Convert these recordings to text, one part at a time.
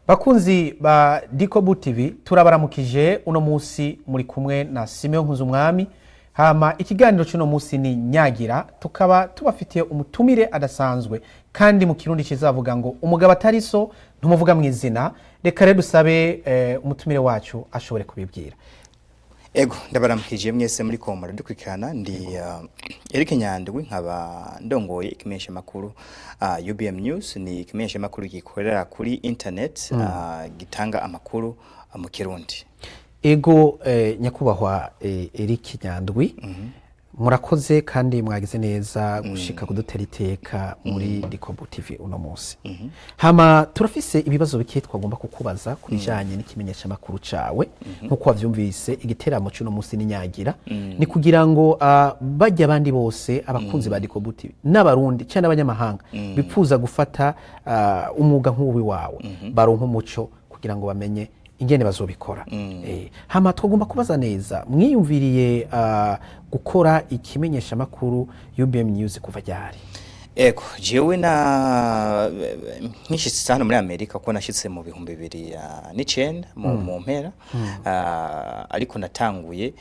Bakunzi ba Dicobu TV turabaramukije uno musi muri kumwe na Simeon Nkuzumwami. Hama ikiganiro cy'uno musi ni Nyagira, tukaba tubafitiye umutumire adasanzwe kandi mu kirundi kizavuga ngo umugabo atari so ntumuvuga mu izina. Reka rero dusabe umutumire wacu ashobore kubibwira. Ego ndabaramukije mwese muri komara dukurikirana ndi Eric Nyandwi nkaba ndongoye ikimenyesha makuru UBMNews ni ikimenyesha makuru gikorera kuri internet gitanga amakuru mu Kirundi. Ego nyakubahwa Eric Nyandwi murakoze kandi mwagize neza gushika kudutera iteka muri Dicobu TV uno munsi. Hama turafise ibibazo bike twagomba kukubaza kubijanye n'ikimenyesha makuru cawe nkuko wavyumvise igiteramo cy'uno munsi ni Nyagira ni kugira ngo bajya abandi bose abakunzi ba Dicobu TV n'abarundi cyane abanyamahanga bipfuza gufata umwuga nk'uwi wawe baronka umuco kugira ngo bamenye ingene bazobikora. Hama twagomba kubaza neza mwiyumviriye gukora ikimenyesha makuru UBMNews kuva ryari? Ego jewe na nkishitse cyane muri Amerika ko nashitse mu 2009 mu mpera ariko natanguye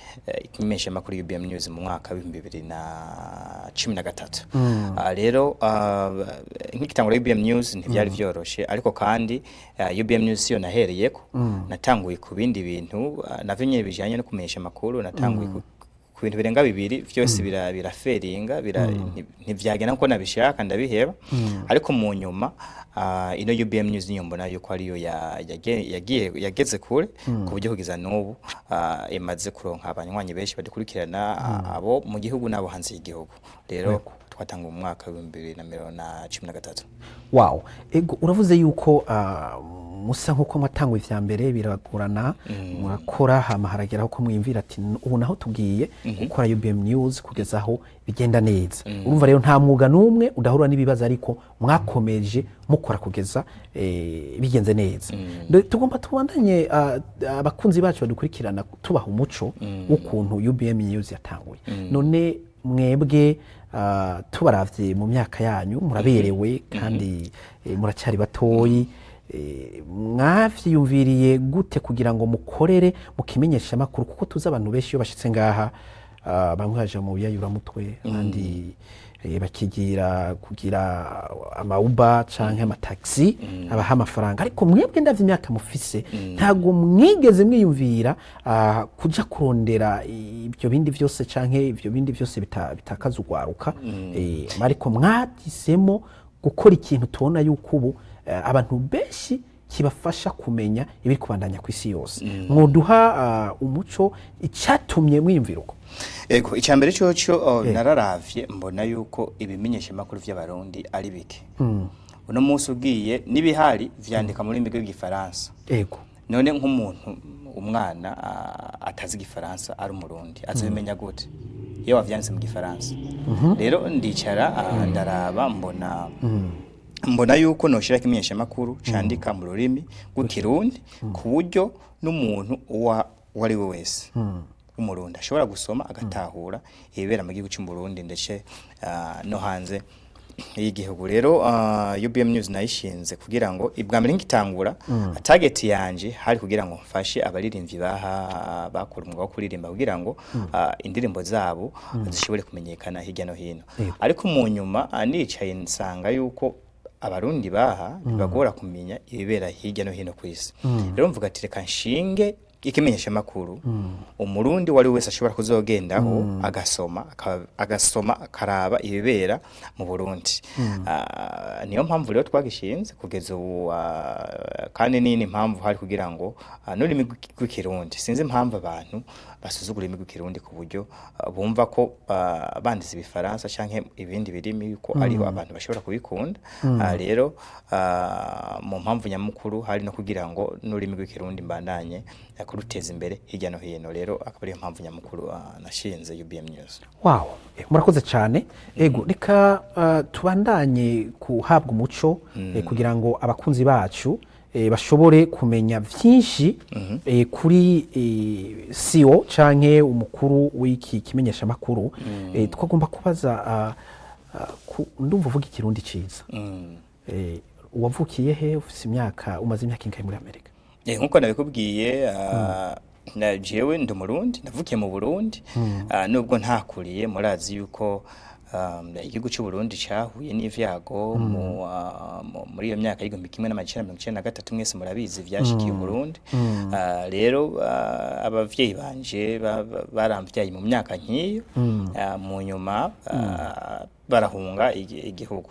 ikimenyesha makuru UBMNews mu mwaka wa 2013. Rero nk'igitangura UBMNews ntibyari byoroshe ariko kandi UBMNews yo nahereyeko natanguye ku bindi bintu navyo nyene bijanye no kumenyesha makuru natanguye ku bintu birenga bibiri byose biraferinga ntivyagena nko nabishaka ndabiheba ariko mu nyuma ino UBMNews nyombona yuko ariyo yageze kure ku buryo kugeza n'ubu imaze kuronka abanywanyi benshi badukurikirana abo mu gihugu nabo hanze y'igihugu. Rero twatanga mu mwaka wa 2013. Wow, ego uravuze yuko musa nkuko mwatanguye ivya mbere biragorana murakora hama harageraho ko mwimvira ati ubu naho tugiye gukora UBMNews kugeza aho bigenda neza. Urumva rero nta mwuga numwe udahura n'ibibazo ariko mwakomeje mukora kugeza bigenze neza. Tugomba tubandanye abakunzi bacu badukurikirana tubaha umuco w'ukuntu UBMNews yatanguye. None mwebwe tubaravye mu myaka yanyu muraberewe kandi muracyari batoyi, mwavyiyumviriye gute kugira ngo mukorere mukimenyesha makuru kuko tuza abantu benshi yo bashitse ngaha bamwe baje mu biyayura mutwe kandi bakigira kugira amauba canke amataxi abaha amafaranga ariko mwebwe ndavye imyaka mufise ntago mwigeze mwiyumvira kuja kurondera ibyo bindi byose canke ibyo bindi byose bitakaza ugwaruka ariko mwatisemo gukora ikintu tubona yuko ubu abantu benshi kibafasha kumenya ibiri kubandanya ku isi yose. Mwoduha umuco icyatumye mwiyumvira uko? Ego icambere cyo nararavye mbona yuko ibimenyesha makuru vy'abarundi ari bike. Uno munsi ugiye nibihari vyandika muri migwi y'igifaransa. Ego none nk'umuntu umwana atazi igifaransa ari umurundi azobimenya gute iyo wavyanditse mu gifaransa? Rero ndicara ndaraba mbona yuko noshira kimenyesha makuru candika mu rurimi rw'ikirundi ku buryo n'umuntu wari we wese umurundi ashobora gusoma agatahura ibibera mu gihugu cy'u Burundi ndetse no hanze y'igihugu. Rero UBMNews nayishinze kugira ngo ibwambere ngitangura target yanje hari kugira ngo mfashe abaririmbyi bakora umwuga wo kuririmba kugira ngo indirimbo zabo zishobore kumenyekana hirya no hino. Ariko mu nyuma nicaye nsanga yuko abarundi bibagora kumenya ibibera hirya no hino ku isi. Rero mvuga ati reka nshinge ikimenyesha makuru umurundi wari wese ashobora kuzogendaho agasoma akaraba ibibera mu Burundi. Niyo mpamvu rero twagishinze kugeza ubu kandi nini mpamvu hari kugira ngo n'ururimi rw'ikirundi sinzi impamvu abantu basuzugura ururimi rw'ikirundi ku buryo bumva ko banditse ibifaransa canke ibindi birimi ko ariho abantu bashobora kubikunda. Rero mu mpamvu nyamukuru hari no kugira ngo n'ururimi rw'ikirundi mbandanye kuruteza imbere hirya no hino. Rero akaba ariyo mpamvu nyamukuru nashinze UBMNews. Wow, murakoze cyane. Ego reka tubandanye kuhabwa umuco kugira ngo abakunzi bacu bashobore kumenya vyinshi kuri CEO canke umukuru w'iki kimenyesha makuru. Twagomba kubaza ndumva uvuga ikirundi ciza. wavukiye he ufise imyaka umaze imyaka ingahe muri Amerika? Nkuko nabikubwiye na jewe ndi Murundi navukiye mu Burundi nubwo ntakuriye murazi yuko igihugu cy'u Burundi cyahuye n'ivyago muri iyo myaka y'igihumbi kimwe n'amajana 1993 mwese murabizi vyashikiye u Burundi rero abavyeyi banje baramvyaye mu myaka nk'iyo mu nyuma barahunga igihugu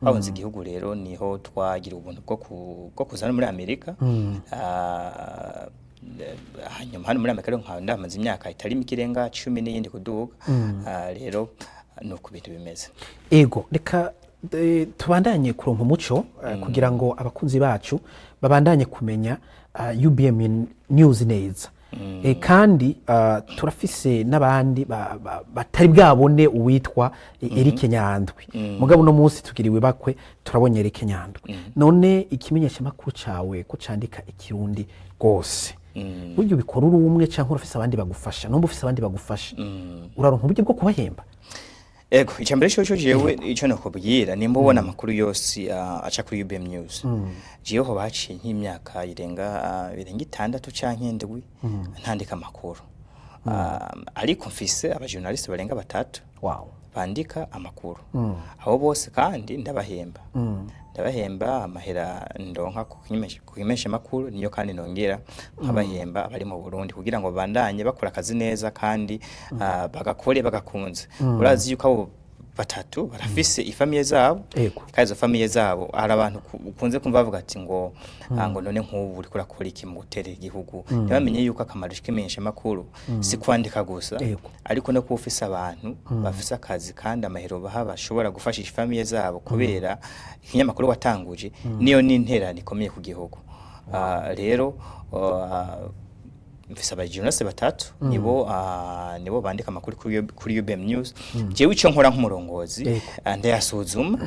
bahunze igihugu rero niho twagira ubuntu bwo kuzana muri Amerika hanyuma hano muri Amerika rero ndamaze imyaka itari mikirenga 10 n'iyindi kuduga rero nuko bintu bimeze. Ego reka tubandanye kuronka umuco kugira ngo abakunzi bacu babandanye kumenya UBMNews neza. Kandi turafise n'abandi batari bwabone uwitwa Eric Nyandwi. Mugabo no munsi tugiriwe bakwe turabonye Eric Nyandwi. None ikimenyesha makuru cawe ko candika ikirundi gose. Buryo bikora uri umwe canke urafise abandi bagufasha. Nomba ufise abandi bagufasha. Uraronka uburyo bwo kubahemba. Ego icyambere cyo jewe icyo nakubwira nimba ubona amakuru yose aca kuri UBMNews jewe ho baciye nk'imyaka irenga 6 canke 7 ntandika amakuru ariko mfise abajournaliste barenga 3 bandika amakuru abo bose kandi ndabahemba amahera ndonka kukimenyesha amakuru niyo kandi nongera nkabahemba abari mu Burundi kugira ngo bandanye bakora akazi neza kandi bagakore bagakunze urazi yuko abo batatu barafise ifamiye zabo kazo famiye zabo ari abantu ukunze kumva bavuga ati ngo none nk'ubu uri kurakora iki mu guterera igihugu ntibamenye yuko akamaro kimenyesha amakuru si kwandika gusa ariko no kufisa abantu bafise akazi kandi amahero baha bashobora gufashisha ifamiye zabo kubera ikinyamakuru watanguje niyo n'intera nikomeye ku gihugu rero mfise abajournaliste 3 nibo bandika amakuru kuri UBMNews jewe ico nkora nk'umurongozi ndayasuzuma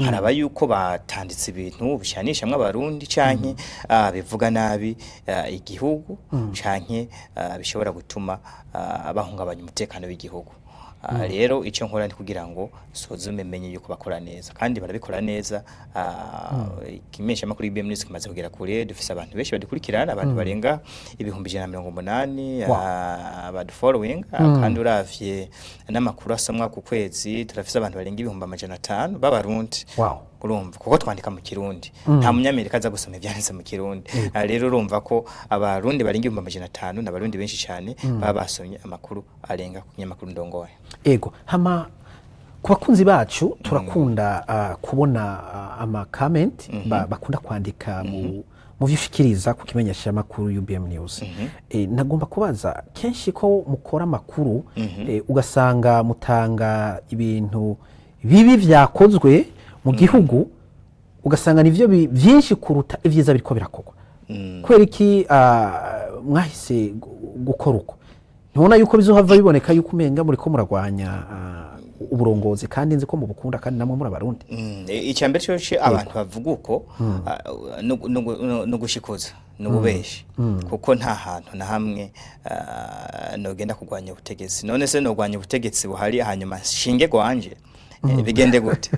haraba yuko batanditse ibintu bishanisha mw'abarundi canke bivuga nabi igihugu canke bishobora gutuma bahungabanya umutekano w'igihugu rero ico nkora ndi kugira ngo sozume menye yuko bakora neza kandi barabikora neza ikimenyesha makuru UBMNews kimaze kugera kure dufise abantu benshi badukurikirana abantu barenga 180 abadu following kandi uravye n'amakuru asomwa ku kwezi turafise abantu barenga 500 b'abarundi urumva kuko twandika mu Kirundi nta munyamerika aza gusoma ivyanditse mu Kirundi rero urumva ko abarundi barenga 500 n'abarundi benshi cyane baba basomye amakuru arenga ku kinyamakuru ndongoye. Ego hama ku bakunzi bacu turakunda kubona ama comment bakunda kwandika mu vyushikiriza ku kimenyesha makuru UBMNews. Nagomba kubaza kenshi ko mukora amakuru ugasanga mutanga ibintu bibi vyakozwe mu gihugu ugasanga nivyo byinshi kuruta ivyiza biriko birakogwa kwera iki mwahise gukora uko ntubona yuko bizohava biboneka yuko umenga muri ko muragwanya uburongozi kandi nzi ko mu bukunda kandi namwe muri abarundi icyambere cyo abantu bavuga uko no gushikuza nububeshi kuko nta hantu na hamwe nogenda kugwanya ubutegetsi none se nogwanya ubutegetsi buhari hanyuma shinge gwanje bigende gute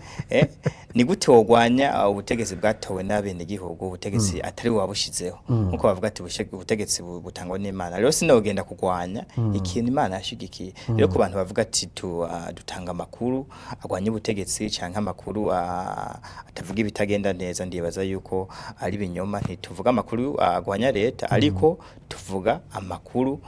ni gute wogwanya ubutegetsi bwatowe n'abene gihugu ubutegetsi atari wabushizeho nkuko bavuga ati ubutegetsi butangwa n'Imana rero sinogenda kugwanya ikintu Imana yashigikiye rero ku bantu bavuga ati dutanga amakuru agwanya ubutegetsi canke amakuru atavuga ibitagenda neza ndibaza yuko ari binyoma ntituvuga amakuru agwanya leta ariko tuvuga amakuru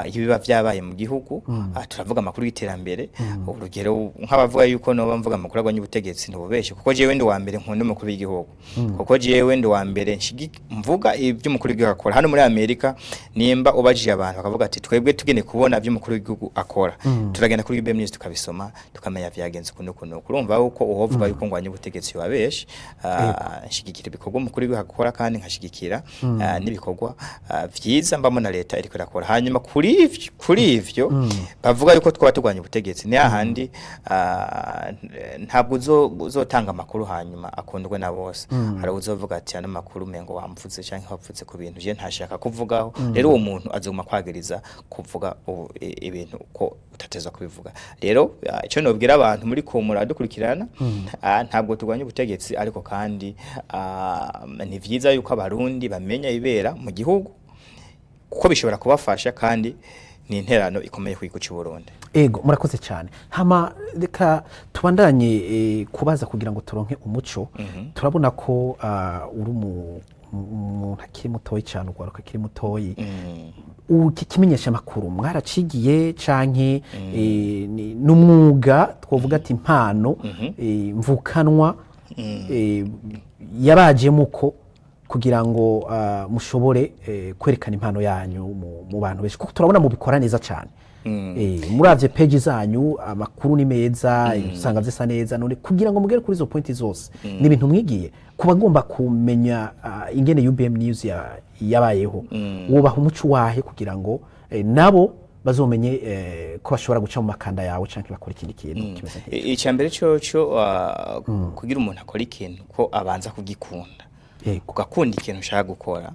ibiba vyabaye mu gihugu turavuga amakuru y'iterambere urugero nk'abavuga yuko no bamvuga amakuru agwanya ubutegetsi ntububeshe kuko jewe ndi wa mbere nkunda umukuru w'igihugu kuko jewe ndi wa mbere mvuga ibyo umukuru w'igihugu akora hano muri Amerika nimba ubajije abantu bakavuga ati twebwe tugene kubona ibyo umukuru w'igihugu akora turagenda kuri UBMNews tukabisoma tukamenya vyagenze kuno urumva uko uhovuga yuko ngwanya ubutegetsi wabeshe nshigikira ibikorwa umukuru w'igihugu akora kandi nkashigikira n'ibikorwa vyiza mbamo na leta iriko irakora hanyuma hanyuma kuri ivyo bavuga yuko twaba turwanya ubutegetsi ni ahandi ntabwo uzotanga amakuru hanyuma akundwe na bose hari uzovuga ati ana makuru mengo wamvuze canke wapfutse ku bintu je ntashaka kuvugaho rero uwo muntu azuma kwagiriza kuvuga ibintu ko utateza kubivuga rero ico nobwira abantu muri ko muradukurikirana ntabwo turwanya ubutegetsi ariko kandi ni vyiza yuko abarundi bamenya ibera mu gihugu kuko bishobora kubafasha kandi ni interano ikomeye ku gihugu cy'u Burundi. Ego murakoze cyane. Hama reka tubandanye kubaza kugira ngo turonke umuco. Turabona ko uri umuntu akiri mutoyi cyane ugwaruka akiri mutoyi. Ukimenyesha makuru mwaracigiye canke n'umwuga twovuga ati impano mvukanwa yabaje muko kugira ngo mushobore kwerekana impano yanyu mu bantu benshi kuko turabona mu bikora neza cyane muravye page zanyu amakuru ni meza usanga zisa neza none kugira ngo mugere kuri izo pointi zose ni ibintu mwigiye kubagomba kumenya ingene UBMNews yabayeho wubaha umuco wahe kugira ngo nabo bazomenye ko bashobora guca mu makanda yawe canke bakora ikindi kintu kimeze nk'icyo icyambere cyo kugira umuntu akora ikintu ko abanza kugikunda kugakunda ikintu ushaka gukora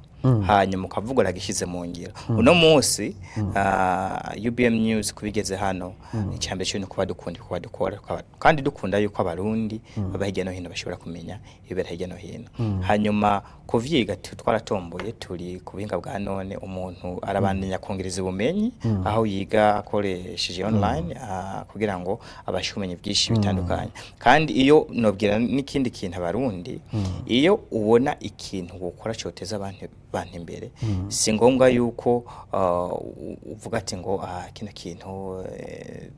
hanyuma ukavuga uragishize mu ngiro uno munsi UBMNews kubigeze hano icyambere cyo kuba dukunda kuba dukora kandi dukunda yuko abarundi baba hirya no hino bashobora kumenya ibera hirya no hino hanyuma kuvyiga twaratomboye turi kubinga bwa none umuntu arabandanya kongereza ubumenyi aho yiga akoresheje online kugira ngo abashumenye byinshi bitandukanye kandi iyo nobwira n'ikindi kintu abarundi iyo ubona ikintu gukora cyoteza abantu imbere si ngombwa yuko uvuga ati ngo kino kintu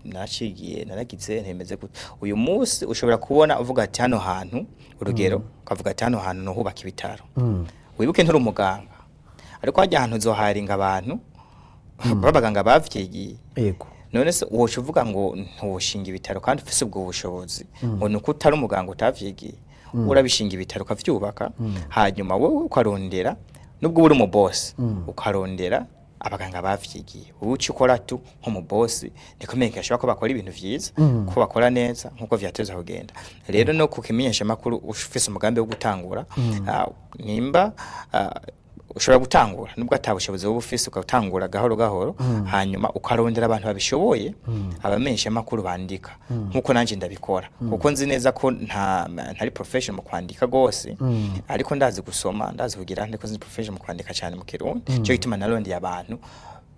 nacigiye naragize ntemeze gute uyu munsi ushobora kubona uvuga ati hano hantu urugero ukavuga ati hano hantu no hubaka ibitaro wibuke nturi umuganga ariko hajya ahantu zoharinga abantu babaganga bavyigiye yego none se uwo uvuga ngo ntushinga ibitaro kandi ufise ubwo bushobozi ngo nuko utari umuganga utavyigiye urabishinga ibitaro kavyubaka hanyuma wowe ukarondera nubwo uri mu boss ukarondera abaganga bavyigiye uci ukora tu nko mu boss nikomeye ashobora ko bakora ibintu vyiza ko bakora neza nkuko vyateza kugenda rero no kukimenyesha makuru ufise umugambi wo gutangura nimba ushobora gutangura nubwo atabushobozi bwo ufise ukatangura gahoro gahoro hanyuma ukarondera abantu babishoboye abamenyesha makuru bandika nkuko nanje ndabikora kuko nzi neza ko ntari professional mu kwandika gose ariko ndazi gusoma ndazi kugira ndiko nzi professional mu kwandika cyane mu Kirundi cyo gituma narondeye abantu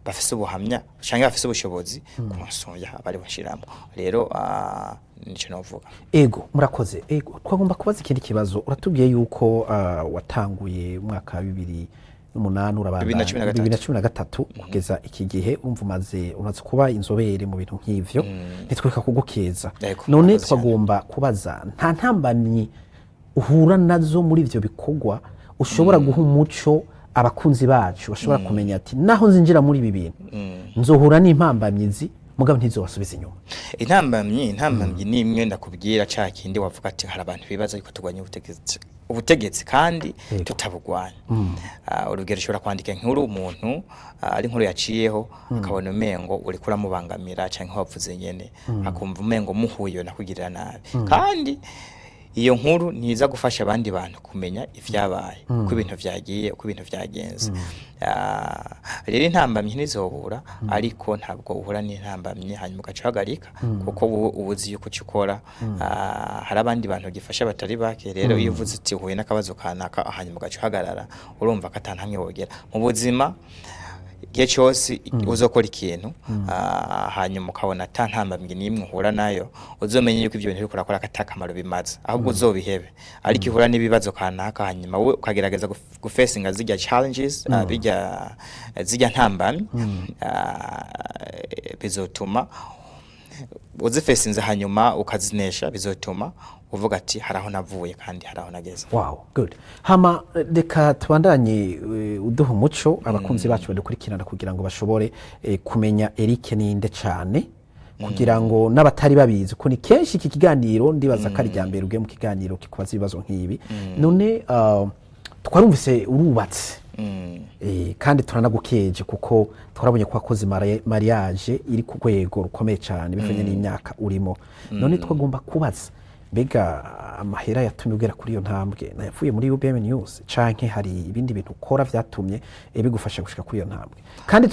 bafise ubuhamya canke bafise ubushobozi kumusonja bari bashiramo rero nico novuga ego murakoze ego twagomba kubaza ikindi kibazo uratubwiye yuko watanguye umwaka wa 2008 urabanda 2013 kugeza iki gihe umva umaze kuba inzobere mu bintu nk'ivyo nitweka kugukeza none twagomba kubaza nta ntambamyi uhura nazo muri ivyo bikogwa ushobora guha umuco abakunzi bacu bashobora kumenya ati naho nzinjira muri ibi bintu nzohura n'impambamyizi mugabo ntizobasubiza inyuma intambamyi ni imwe ndakubwira ca kindi wavuga ati hari abantu bibaza yuko turwanya ubutegetsi kandi tutabugwanya urugero ushobora kwandika inkuru umuntu ari inkuru yaciyeho akabona umengo uri kuramubangamira canke wavuze nyene akumva umengo muhuyo nakugirira nabi kandi iyo nkuru niza gufasha abandi bantu kumenya ivyabaye uko ibintu vyagiye uko ibintu vyagenze rero intambamyi ntizobura ariko ntabwo uhura n'intambamyi hanyuma ugacagarika kuko ubuzi yuko ukora hari abandi bantu gifasha batari bake rero iyo uvuze uti uhuye n'akabazo kanaka hanyuma ugacagarara urumva ko atantamwe wogera mu buzima gihe cyose uzokora ikintu hanyuma ukabona atantambamye nimwe uhura nayo uzomenye yuko ibyo bintu bikora kora katakamaro bimaze ahubwo uzobihebe ariko ihura n'ibibazo kanaka hanyuma we ukagerageza gufacinga zijya challenges zijya ntambamye bizotuma uzifacinze hanyuma ukazinesha bizotuma uvuga ati haraho navuye kandi haraho nageze wow good hama reka tubandanye uduha umuco abakunzi bacu badukurikirana kugira ngo bashobore kumenya Eric ninde cyane kugira ngo n'abatari babizi ko ni kenshi iki kiganiro ndibaza kari ryambere ugiye mu kiganiro kikubaza ibibazo nk'ibi none twarumvise urubatse kandi turanagukeje kuko twarabonye ko wakoze mariage iri ku rwego rukomeye cyane bivanye n'imyaka urimo none twagomba kubaza mbega amahera yatumye ugera kuri iyo ntambwe nayavuye muri UBMNews canke hari ibindi bintu ukora vyatumye bigufasha gushika kuri iyo ntambwe kandi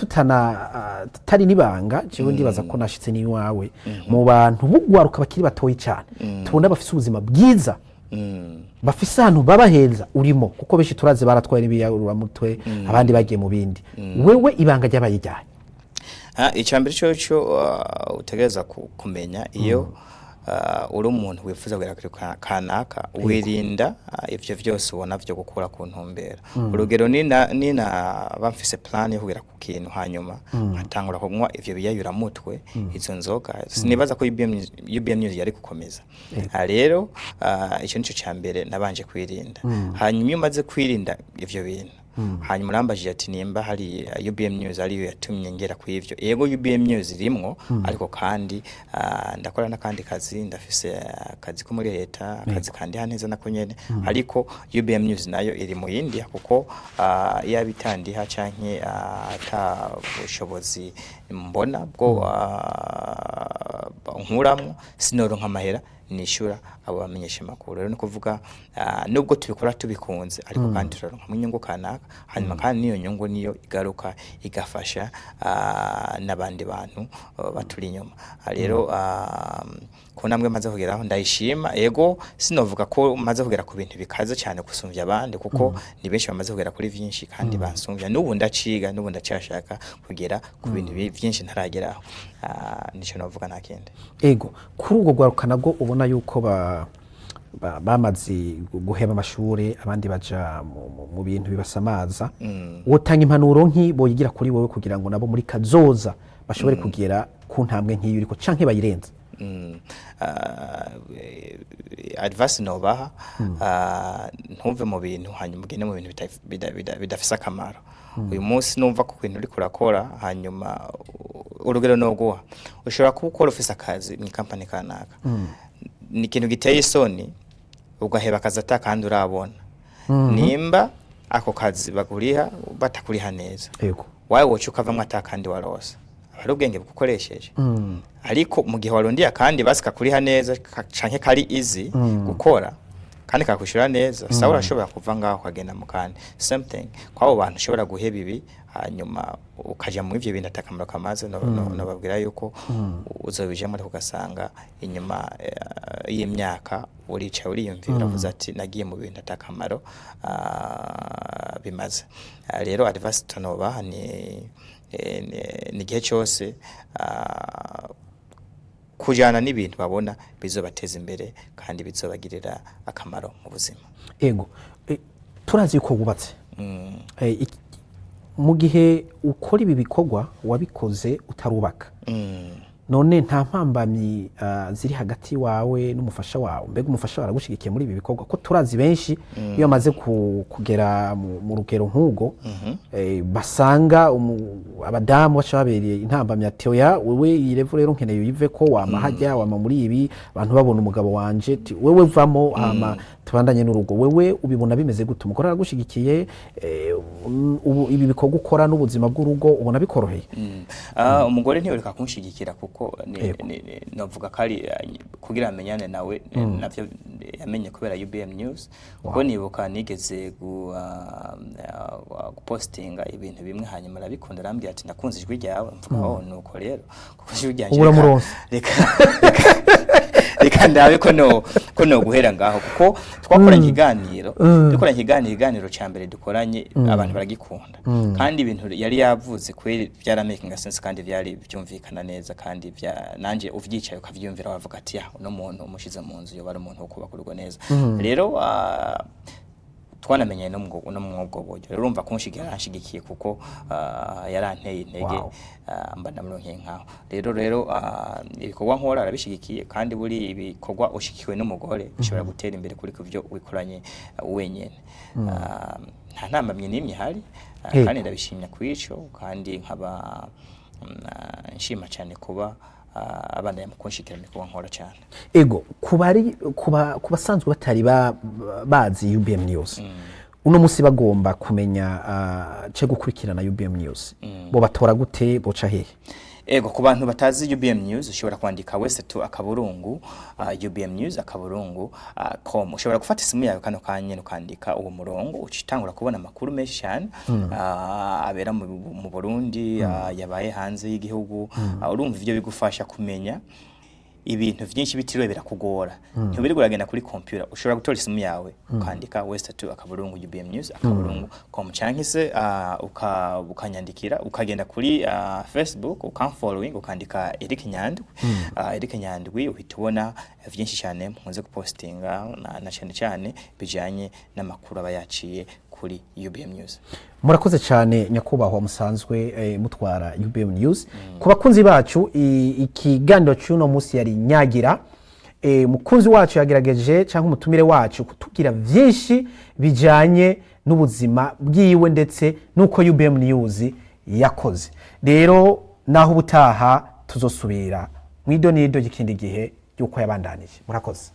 tutari nibanga jewe ndibaza ko nashitse ni wawe mu bantu bugwaruka bakiri batoyi cyane tubona bafise ubuzima bwiza bafise ahantu babaheza urimo kuko benshi turaze baratwaye n'ibiyarura mutwe abandi bagiye mu bindi wewe ibanga ry'abayijyanye icambere cyo utegereza kumenya iyo uri umuntu wifuza kugera kuri kanaka wirinda ivyo vyose ubona vyo gukura ku ntumbero urugero nina bamfise plan yo kugera ku kintu hanyuma atangura kunywa ivyo biyayura mutwe izo nzoga sinibaza ko UBMNews yari gukomeza rero ico nico cyambere nabanje kwirinda hanyuma iyo maze kwirinda ivyo bintu hanyuma rambajije ati nimba hari UBMNews ariyo yatumye ngera ku ivyo yego UBMNews irimwo ariko kandi ndakora nakandi kazi ndafise akazi ko muri leta akazi kandi haneza nako nyene ariko UBMNews nayo iri mu yindi kuko yabitandiha canke ata bushobozi mbona bwo nkuramwo sinoronka amahera nishura abo bamenyesha makuru rero no kuvuga nubwo tubikora tubikunze ariko kandi turaronka mu nyungu kanaka hanyuma kandi niyo nyungu niyo igaruka igafasha nabandi bantu baturi inyuma rero ko namwe maze kugeraho ndayishima ego sinovuga ko maze kugera ku bintu bikaze cyane gusumvya abandi kuko ni benshi bamaze kugera kuri vyinshi kandi bansumvya n'ubu ndaciga n'ubu ndacashaka kugera ku bintu vyinshi ntarageraho nico navuga nakende ego kuri ubwo gwarukana go ubona yuko bamaze guheba amashure abandi baja mu bintu bibasamaza wotanga impanuro nki boyigira kuri wowe kugira ngo nabo muri kazoza bashobore kugera ku ntambwe nkiyo uriko canke bayirenza advice nobaha ntumve mu bintu hanyuma ugende mu bintu bidafise akamaro uyu munsi numva ko kwintu uri kurakora hanyuma urugero no guha ushobora gukora ufise akazi mu company kanaka ni ikintu giteye isoni ugaheba akazi atakandi urabona nimba ako kazi baguriha batakuriha neza yego wawe wocu ukavamwe atakandi warose ari ubwenge bukoresheje ariko mu gihe warondiye kandi basika kuriha neza canke kari easy gukora kandi kakushira neza sawa urashobora kuva ngaho kagenda mu kandi same thing kwabo bantu ushobora guheba ibi hanyuma ukaja mu ivyo bintu atakamaro kamaze no babwira yuko uzobije muri kugasanga inyuma y'imyaka urica uriyumvira uravuze ati nagiye mu bintu atakamaro bimaze rero advice tonoba ni gihe cyose kujana n'ibintu babona bizobateza imbere kandi bizobagirira akamaro mu buzima ego turazi ko gubatse mu gihe ukora ibi bikorwa wabikoze utarubaka none nta mpambamyi ziri hagati wawe n'umufasha wawe mbega umufasha waragushigikiye muri ibi bikorwa ko turazi benshi iyo amaze kugera mu rugero nk'ugo basanga abadamu bacabereye intambamyi ati oya wewe irevu rero nkeneye uyive ko wamahajya wama muri ibi abantu babona umugabo wanje wewe vamo hama tubandanye n'urugo wewe ubibona bimeze gute umugore aragushigikiye ibi bikorwa ukora n'ubuzima bw'urugo ubona bikoroheye umugore ntiyoreka kunshigikira kuko navuga kari kugira amenyane nawe navyo yamenye kubera UBMNews kuko nibuka nigeze gupostinga ibintu bimwe hanyuma arabikunda arambye ati nakunze ijwi ryawe mvuga nuko rero kuko ijwi ryanje reka ndabe ko no guhera ngaho kuko twakoranye ikiganiro cyambere dukoranye abantu baragikunda kandi ibintu yari yavuze kweri byara making sense kandi byari byumvikana neza kandi nanje uvyicaye ukavyumvira wavuga ati no muntu umushize mu nzu yo bari umuntu wo kubakurwa neza rero twanamenye no mwubwo buryo rero urumva kunshigira anshigikiye kuko yaranteye intege mba namuronke nkaho rero ibikorwa nkora arabishigikiye kandi buri ibikorwa ushikiwe n'umugore bishobora gutera imbere kuri kuvyo wikoranye wenyene nta ntambamye nimwe hari kandi ndabishimye kwico kandi nkaba nshima cyane kuba abana yamukunshikira mikuba nkora cyane ego kubasanzwe batari bazi UBMNews uno musi bagomba kumenya cyo gukurikirana UBM News bo batora gute boca hehe? Ego ku bantu batazi UBM News ushobora kwandika wese tu akaburungu UBM News akaburungu com ushobora gufata isimu yawe kano kanye ukandika uwo murongo ucitangura kubona makuru menshi cyane abera mu Burundi yabaye hanze y'igihugu urumva ivyo bigufasha kumenya ibintu vyinshi bitiriwe birakugora ntubiri guragenda kuri computer ushobora gutora isimu yawe ukandika wese tu akaburungu UBM News akaburungu com canke se ukanyandikira ukagenda kuri Facebook ukamfollowing ukandika Eric Nyandwi Eric Nyandwi uhitubona vyinshi cyane mpunze gupostinga na cyane bijanye n'amakuru abayaciye kuri UBM News. Murakoze cyane nyakubahwa musanzwe mutwara UBM News ku bakunzi bacu ikiganiro cy'uno musi yari nyagira mukunzi wacu yagerageje cyangwa umutumire wacu kutubwira vyinshi bijanye n'ubuzima bwiwe ndetse nuko UBM News yakoze. Rero naho ubutaha tuzosubira mwidonido y'ikindi gihe yuko yabandanije. Murakoze.